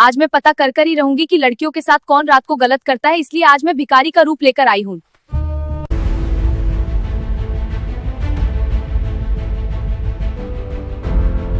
आज मैं पता कर ही रहूंगी कि लड़कियों के साथ कौन रात को गलत करता है, इसलिए आज मैं भिखारी का रूप लेकर आई हूँ।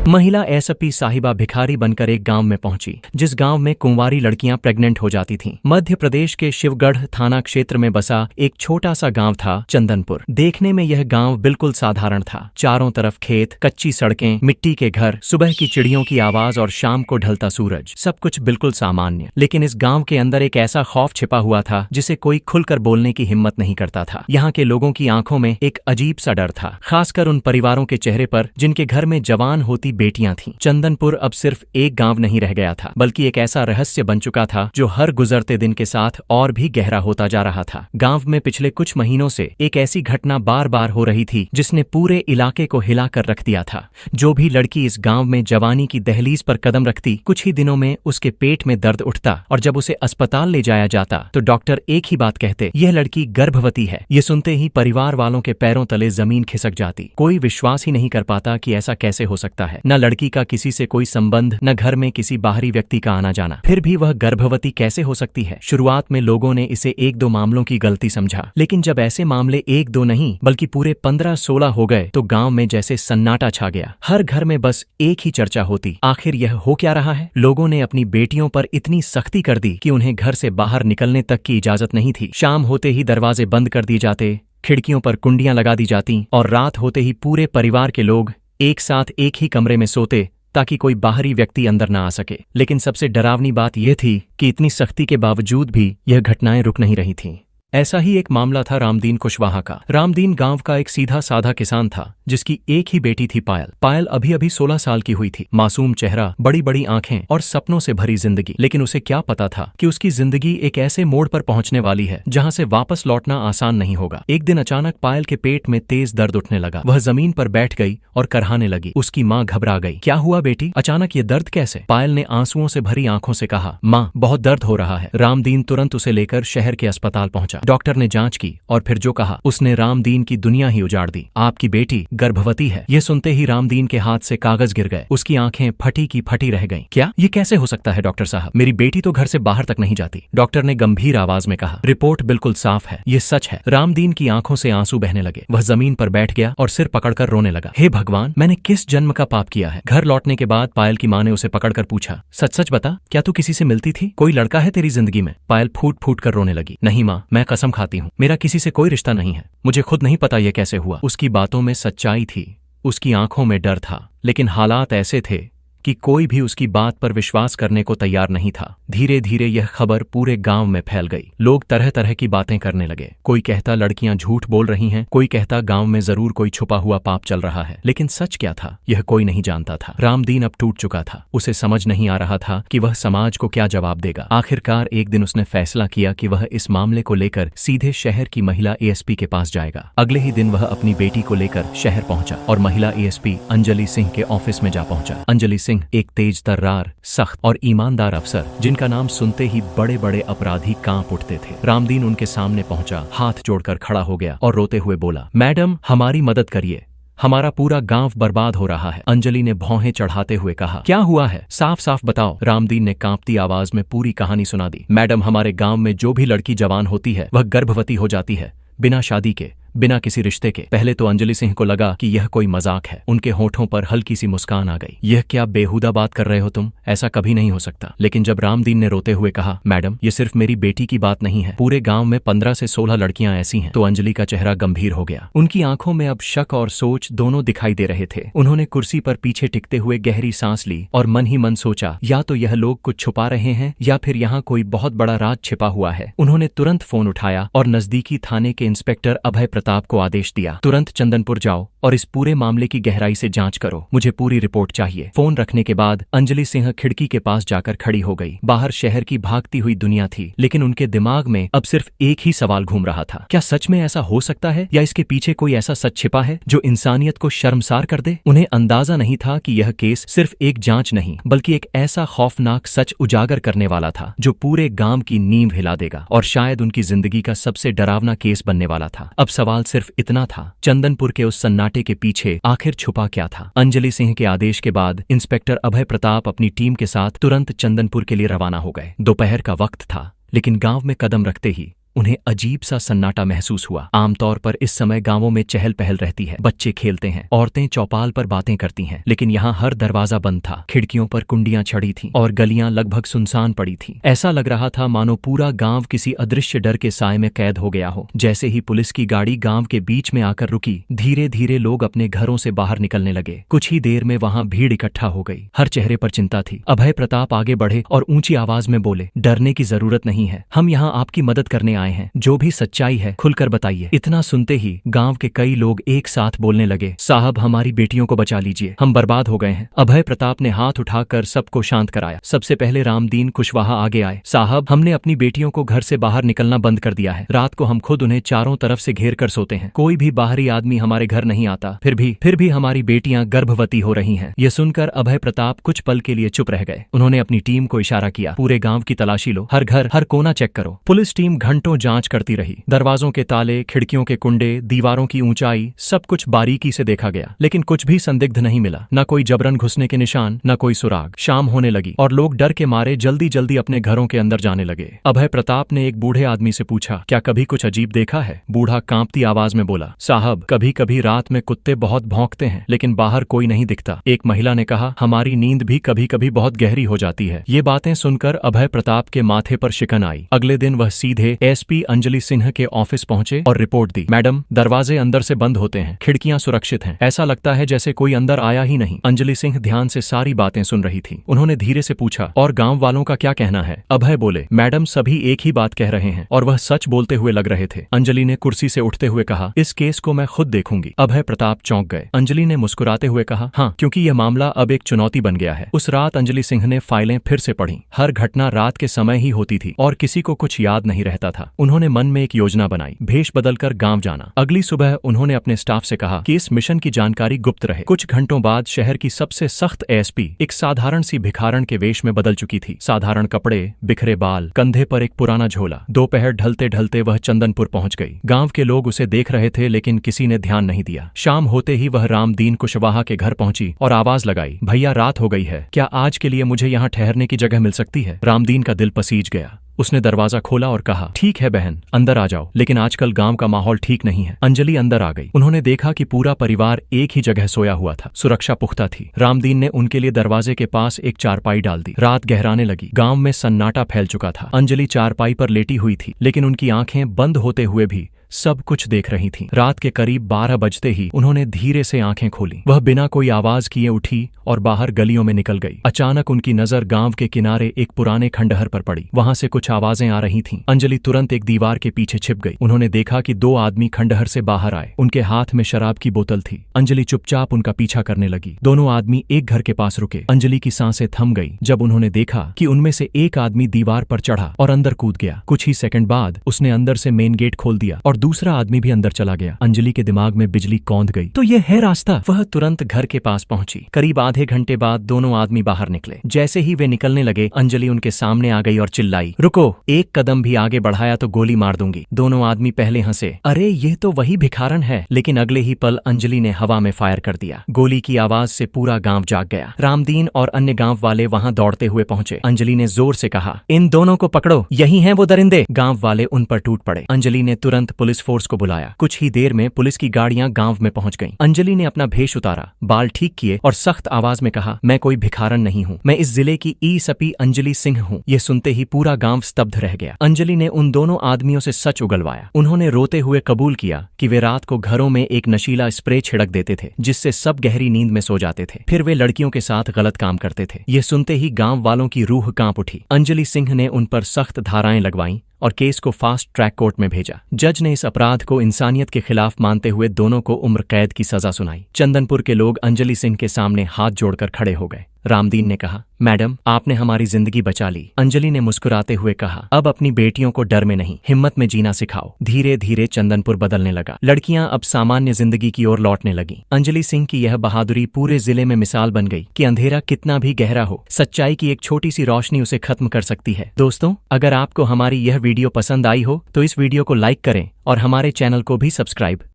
महिला एसपी साहिबा भिखारी बनकर एक गांव में पहुंची, जिस गांव में कुंवारी लड़कियां प्रेग्नेंट हो जाती थीं। मध्य प्रदेश के शिवगढ़ थाना क्षेत्र में बसा एक छोटा सा गांव था चंदनपुर। देखने में यह गांव बिल्कुल साधारण था। चारों तरफ खेत, कच्ची सड़कें, मिट्टी के घर, सुबह की चिड़ियों की आवाज और शाम को ढलता सूरज, सब कुछ बिल्कुल सामान्य। लेकिन इस गांव के अंदर एक ऐसा खौफ छिपा हुआ था जिसे कोई खुलकर बोलने की हिम्मत नहीं करता था। यहाँ के लोगों की आंखों में एक अजीब सा डर था, खासकर उन परिवारों के चेहरे पर जिनके घर में जवान होती बेटियां थीं। चंदनपुर अब सिर्फ एक गांव नहीं रह गया था, बल्कि एक ऐसा रहस्य बन चुका था जो हर गुजरते दिन के साथ और भी गहरा होता जा रहा था। गांव में पिछले कुछ महीनों से एक ऐसी घटना बार बार हो रही थी जिसने पूरे इलाके को हिलाकर रख दिया था। जो भी लड़की इस गांव में जवानी की दहलीज पर कदम रखती, कुछ ही दिनों में उसके पेट में दर्द उठता और जब उसे अस्पताल ले जाया जाता तो डॉक्टर एक ही बात कहते, यह लड़की गर्भवती है। ये सुनते ही परिवार वालों के पैरों तले जमीन खिसक जाती। कोई विश्वास ही नहीं कर पाता कि ऐसा कैसे हो सकता है। न लड़की का किसी से कोई संबंध, न घर में किसी बाहरी व्यक्ति का आना जाना, फिर भी वह गर्भवती कैसे हो सकती है। शुरुआत में लोगों ने इसे एक दो मामलों की गलती समझा, लेकिन जब ऐसे मामले एक दो नहीं बल्कि पूरे 15-16 हो गए तो गांव में जैसे सन्नाटा छा गया। हर घर में बस एक ही चर्चा होती, आखिर यह हो क्या रहा है। लोगों ने अपनी बेटियों पर इतनी सख्ती कर दी कि उन्हें घर से बाहर निकलने तक की इजाजत नहीं थी। शाम होते ही दरवाजे बंद कर दिए जाते, खिड़कियों पर कुंडियां लगा दी जाती और रात होते ही पूरे परिवार के लोग एक साथ एक ही कमरे में सोते ताकि कोई बाहरी व्यक्ति अंदर न आ सके। लेकिन सबसे डरावनी बात यह थी कि इतनी सख्ती के बावजूद भी यह घटनाएं रुक नहीं रही थीं। ऐसा ही एक मामला था रामदीन कुशवाहा का। रामदीन गांव का एक सीधा साधा किसान था जिसकी एक ही बेटी थी पायल। पायल अभी अभी 16 साल की हुई थी। मासूम चेहरा, बड़ी बड़ी आंखें और सपनों से भरी जिंदगी। लेकिन उसे क्या पता था कि उसकी जिंदगी एक ऐसे मोड़ पर पहुंचने वाली है जहां से वापस लौटना आसान नहीं होगा। एक दिन अचानक पायल के पेट में तेज दर्द उठने लगा। वह जमीन पर बैठ गई और करहाने लगी। उसकी माँ घबरा गई। क्या हुआ बेटी, अचानक ये दर्द कैसे? पायल ने आंसुओं से भरी आंखों से कहा, माँ बहुत दर्द हो रहा है। रामदीन तुरंत उसे लेकर शहर के अस्पताल पहुंचा। डॉक्टर ने जांच की और फिर जो कहा उसने रामदीन की दुनिया ही उजाड़ दी। आपकी बेटी गर्भवती है। यह सुनते ही रामदीन के हाथ से कागज गिर गए। उसकी आंखें फटी की फटी रह गईं। क्या ये कैसे हो सकता है डॉक्टर साहब? मेरी बेटी तो घर से बाहर तक नहीं जाती। डॉक्टर ने गंभीर आवाज में कहा, रिपोर्ट बिल्कुल साफ है, ये सच है। रामदीन की आंखों से आंसू बहने लगे। वह जमीन पर बैठ गया और सिर पकड़कर रोने लगा। हे भगवान, मैंने किस जन्म का पाप किया है। घर लौटने के बाद पायल की माँ ने उसे पकड़कर पूछा, सच सच बता, क्या तू किसी से मिलती थी? कोई लड़का है तेरी जिंदगी में? पायल फूट फूट कर रोने लगी। नहीं माँ, मैं कसम खाती हूँ, मेरा किसी से कोई रिश्ता नहीं है। मुझे खुद नहीं पता यह कैसे हुआ। उसकी बातों में सच्चाई थी, उसकी आंखों में डर था, लेकिन हालात ऐसे थे कि कोई भी उसकी बात पर विश्वास करने को तैयार नहीं था। धीरे धीरे यह खबर पूरे गांव में फैल गई। लोग तरह तरह की बातें करने लगे। कोई कहता लड़कियां झूठ बोल रही हैं, कोई कहता गांव में जरूर कोई छुपा हुआ पाप चल रहा है। लेकिन सच क्या था यह कोई नहीं जानता था। रामदीन अब टूट चुका था। उसे समझ नहीं आ रहा था कि वह समाज को क्या जवाब देगा। आखिरकार एक दिन उसने फैसला किया कि वह इस मामले को लेकर सीधे शहर की महिला एएसपी के पास जाएगा। अगले ही दिन वह अपनी बेटी को लेकर शहर पहुंचा और महिला एएसपी अंजलि सिंह के ऑफिस में जा पहुंचा। अंजलि एक तेज तर्रार, सख्त और ईमानदार अफसर, जिनका नाम सुनते ही बड़े बड़े अपराधी कांप उठते थे। रामदीन उनके सामने पहुंचा, हाथ जोड़कर खड़ा हो गया और रोते हुए बोला, मैडम हमारी मदद करिए, हमारा पूरा गांव बर्बाद हो रहा है। अंजलि ने भौहें चढ़ाते हुए कहा, क्या हुआ है, साफ साफ बताओ। रामदीन ने कांपती आवाज में पूरी कहानी सुना दी। मैडम, हमारे गांव में जो भी लड़की जवान होती है वह गर्भवती हो जाती है, बिना शादी के, बिना किसी रिश्ते के। पहले तो अंजलि सिंह को लगा कि यह कोई मजाक है। उनके होठों पर हल्की सी मुस्कान आ गई। यह क्या बेहुदा बात कर रहे हो तुम, ऐसा कभी नहीं हो सकता। लेकिन जब रामदीन ने रोते हुए कहा, मैडम ये सिर्फ मेरी बेटी की बात नहीं है, पूरे गांव में 15 से 16 लड़कियां ऐसी हैं, तो अंजलि का चेहरा गंभीर हो गया। उनकी आंखों में अब शक और सोच दोनों दिखाई दे रहे थे। उन्होंने कुर्सी पर पीछे टिकते हुए गहरी सांस ली और मन ही मन सोचा, या तो यह लोग कुछ छुपा रहे हैं या फिर यहाँ कोई बहुत बड़ा राज छिपा हुआ है। उन्होंने तुरंत फोन उठाया और नजदीकी थाने के इंस्पेक्टर अभय प्रताप को आदेश दिया, तुरंत चंदनपुर जाओ और इस पूरे मामले की गहराई से जांच करो, मुझे पूरी रिपोर्ट चाहिए। फोन रखने के बाद अंजलि सिंह खिड़की के पास जाकर खड़ी हो गई। बाहर शहर की भागती हुई दुनिया थी, लेकिन उनके दिमाग में अब सिर्फ एक ही सवाल घूम रहा था, क्या सच में ऐसा हो सकता है या इसके पीछे कोई ऐसा सच छिपा है जो इंसानियत को शर्मसार कर दे। उन्हें अंदाजा नहीं था कि यह केस सिर्फ एक जांच नहीं बल्कि एक ऐसा खौफनाक सच उजागर करने वाला था जो पूरे गांव की नींव हिला देगा और शायद उनकी जिंदगी का सबसे डरावना केस बनने वाला था। अब सवाल सवाल सिर्फ इतना था, चंदनपुर के उस सन्नाटे के पीछे आखिर छुपा क्या था। अंजलि सिंह के आदेश के बाद इंस्पेक्टर अभय प्रताप अपनी टीम के साथ तुरंत चंदनपुर के लिए रवाना हो गए। दोपहर का वक्त था, लेकिन गांव में कदम रखते ही उन्हें अजीब सा सन्नाटा महसूस हुआ। आमतौर पर इस समय गांवों में चहल पहल रहती है, बच्चे खेलते हैं, औरतें चौपाल पर बातें करती हैं, लेकिन यहाँ हर दरवाजा बंद था, खिड़कियों पर कुंडियां चढ़ी थीं और गलियां लगभग सुनसान पड़ी थीं। ऐसा लग रहा था मानो पूरा गांव किसी अदृश्य डर के साए में कैद हो गया हो। जैसे ही पुलिस की गाड़ी गांव के बीच में आकर रुकी, धीरे धीरे लोग अपने घरों से बाहर निकलने लगे। कुछ ही देर में वहां भीड़ इकट्ठा हो गई, हर चेहरे पर चिंता थी। अभय प्रताप आगे बढ़े और ऊंची आवाज में बोले, डरने की जरूरत नहीं है, हम यहाँ आपकी मदद करने आए हैं, जो भी सच्चाई है खुलकर बताइए। इतना सुनते ही गांव के कई लोग एक साथ बोलने लगे, साहब हमारी बेटियों को बचा लीजिए, हम बर्बाद हो गए हैं। अभय प्रताप ने हाथ उठाकर सबको शांत कराया। सबसे पहले रामदीन कुशवाहा आगे आए, साहब हमने अपनी बेटियों को घर से बाहर निकलना बंद कर दिया है, रात को हम खुद उन्हें चारों तरफ से घेर कर सोते हैं, कोई भी बाहरी आदमी हमारे घर नहीं आता, फिर भी हमारी बेटियां गर्भवती हो रही हैं। यह सुनकर अभय प्रताप कुछ पल के लिए चुप रह गए। उन्होंने अपनी टीम को इशारा किया, पूरे गांव की तलाशी लो, हर घर हर कोना चेक करो। पुलिस टीम घंटों जांच करती रही, दरवाजों के ताले, खिड़कियों के कुंडे, दीवारों की ऊंचाई, सब कुछ बारीकी से देखा गया, लेकिन कुछ भी संदिग्ध नहीं मिला। न कोई जबरन घुसने के निशान, न कोई सुराग। शाम होने लगी और लोग डर के मारे जल्दी जल्दी अपने घरों के अंदर जाने लगे। अभय प्रताप ने एक बूढ़े आदमी से पूछा, क्या कभी कुछ अजीब देखा है? बूढ़ा कांपती आवाज में बोला, साहब कभी कभी रात में कुत्ते बहुत भौंकते हैं, लेकिन बाहर कोई नहीं दिखता। एक महिला ने कहा, हमारी नींद भी कभी कभी बहुत गहरी हो जाती है। ये बातें सुनकर अभय प्रताप के माथे पर शिकन आई। अगले दिन वह सीधे एसपी अंजलि सिंह के ऑफिस पहुंचे और रिपोर्ट दी, मैडम दरवाजे अंदर से बंद होते हैं, खिड़कियां सुरक्षित हैं, ऐसा लगता है जैसे कोई अंदर आया ही नहीं। अंजलि सिंह ध्यान से सारी बातें सुन रही थी। उन्होंने धीरे से पूछा, और गांव वालों का क्या कहना है? अभय बोले, मैडम सभी एक ही बात कह रहे हैं और वह सच बोलते हुए लग रहे थे। अंजलि ने कुर्सी से उठते हुए कहा, इस केस को मैं खुद देखूंगी। अभय प्रताप चौंक गए। अंजलि ने मुस्कुराते हुए कहा, हाँ, क्योंकि यह मामला अब एक चुनौती बन गया है। उस रात अंजलि सिंह ने फाइलें फिर से पढ़ी। हर घटना रात के समय ही होती थी और किसी को कुछ याद नहीं रहता था। उन्होंने मन में एक योजना बनाई, भेष बदलकर गांव जाना। अगली सुबह उन्होंने अपने स्टाफ से कहा कि इस मिशन की जानकारी गुप्त रहे। कुछ घंटों बाद शहर की सबसे सख्त एसपी एक साधारण सी भिखारन के वेश में बदल चुकी थी। साधारण कपड़े, बिखरे बाल, कंधे पर एक पुराना झोला। दोपहर ढलते ढलते वह चंदनपुर पहुंच गई। गांव के लोग उसे देख रहे थे, लेकिन किसी ने ध्यान नहीं दिया। शाम होते ही वह रामदीन कुशवाहा के घर पहुंची और आवाज लगाई, भैया रात हो गई है, क्या आज के लिए मुझे यहाँ ठहरने की जगह मिल सकती है? रामदीन का दिल पसीज गया। उसने दरवाजा खोला और कहा, ठीक है बहन, अंदर आ जाओ, लेकिन आजकल गांव का माहौल ठीक नहीं है। अंजलि अंदर आ गई। उन्होंने देखा कि पूरा परिवार एक ही जगह सोया हुआ था, सुरक्षा पुख्ता थी। रामदीन ने उनके लिए दरवाजे के पास एक चारपाई डाल दी। रात गहराने लगी। गांव में सन्नाटा फैल चुका था। अंजलि चारपाई पर लेटी हुई थी, लेकिन उनकी आंखें बंद होते हुए भी सब कुछ देख रही थीं। रात के करीब 12 बजते ही उन्होंने धीरे से आंखें खोली। वह बिना कोई आवाज किए उठी और बाहर गलियों में निकल गई। अचानक उनकी नजर गांव के किनारे एक पुराने खंडहर पर पड़ी। वहां से कुछ आवाजें आ रही थीं। अंजलि तुरंत एक दीवार के पीछे छिप गई। उन्होंने देखा कि 2 आदमी खंडहर से बाहर आए। उनके हाथ में शराब की बोतल थी। अंजलि चुपचाप उनका पीछा करने लगी। दोनों आदमी एक घर के पास रुके। अंजलि की सांसें थम गई जब उन्होंने देखा कि उनमें से एक आदमी दीवार पर चढ़ा और अंदर कूद गया। कुछ ही सेकंड बाद उसने अंदर से मेन गेट खोल दिया और दूसरा आदमी भी अंदर चला गया। अंजलि के दिमाग में बिजली कौंध गई। तो यह है रास्ता। वह तुरंत घर के पास पहुंची। करीब आधे घंटे बाद दोनों आदमी बाहर निकले। जैसे ही वे निकलने लगे, अंजलि उनके सामने आ गई और चिल्लाई, रुको, एक कदम भी आगे बढ़ाया तो गोली मार दूंगी। दोनों आदमी पहले हंसे, अरे ये तो वही भिखारन है, लेकिन अगले ही पल अंजलि ने हवा में फायर कर दिया। गोली की आवाज से पूरा गांव जाग गया। रामदीन और अन्य गांव वाले वहां दौड़ते हुए पहुंचे। अंजलि ने जोर से कहा, इन दोनों को पकड़ो, यही हैं वो दरिंदे। गांव वाले उन पर टूट पड़े। अंजलि ने तुरंत पुलिस फोर्स को बुलाया। कुछ ही देर में पुलिस की गाड़ियां गांव में पहुंच गईं। अंजलि ने अपना भेष उतारा, बाल ठीक किए और सख्त आवाज में कहा, मैं कोई भिखारन नहीं हूं, मैं इस जिले की एसपी अंजलि सिंह हूं। यह सुनते ही पूरा गांव स्तब्ध रह गया। अंजलि ने उन दोनों आदमियों से सच उगलवाया। उन्होंने रोते हुए कबूल किया कि वे रात को घरों में एक नशीला स्प्रे छिड़क देते थे, जिससे सब गहरी नींद में सो जाते थे। फिर वे लड़कियों के साथ गलत काम करते थे। यह सुनते ही गांव वालों की रूह कांप उठी। अंजलि सिंह ने उन पर सख्त धाराएं लगवाईं और केस को फास्ट ट्रैक कोर्ट में भेजा। जज ने इस अपराध को इंसानियत के खिलाफ मानते हुए दोनों को उम्र कैद की सजा सुनाई। चंदनपुर के लोग अंजलि सिंह के सामने हाथ जोड़कर खड़े हो गए। रामदीन ने कहा, मैडम आपने हमारी जिंदगी बचा ली। अंजलि ने मुस्कुराते हुए कहा, अब अपनी बेटियों को डर में नहीं, हिम्मत में जीना सिखाओ। धीरे धीरे चंदनपुर बदलने लगा। लड़कियां अब सामान्य जिंदगी की ओर लौटने लगीं। अंजलि सिंह की यह बहादुरी पूरे जिले में मिसाल बन गई कि अंधेरा कितना भी गहरा हो, सच्चाई की एक छोटी सी रोशनी उसे खत्म कर सकती है। दोस्तों, अगर आपको हमारी यह वीडियो पसंद आई हो तो इस वीडियो को लाइक करें और हमारे चैनल को भी सब्सक्राइब